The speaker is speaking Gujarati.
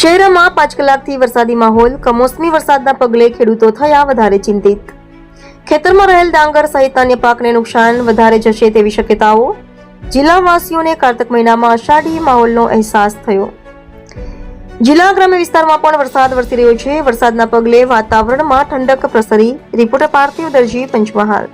શહેરમાં 5 કલાકથી વરસાદી માહોલ. કમોસમી વરસાદના પગલે ખેડૂતો થયા વધારે ચિંતિત. ખેતરમાં રહેલ ડાંગર સહિત અન્ય પાકને નુકસાન વધારે જશે તેવી શક્યતાઓ. જિલ્લાવાસીઓને કારતક મહિનામાં અષાઢી માહોલનો અહેસાસ થયો. જિલ્લા ગ્રામ્ય વિસ્તારમાં પણ વરસાદ વરસી રહ્યો છે. વરસાદના પગલે વાતાવરણમાં ઠંડક પ્રસરી. રિપોર્ટર પાર્થિવ દરજી, પંચમહાલ.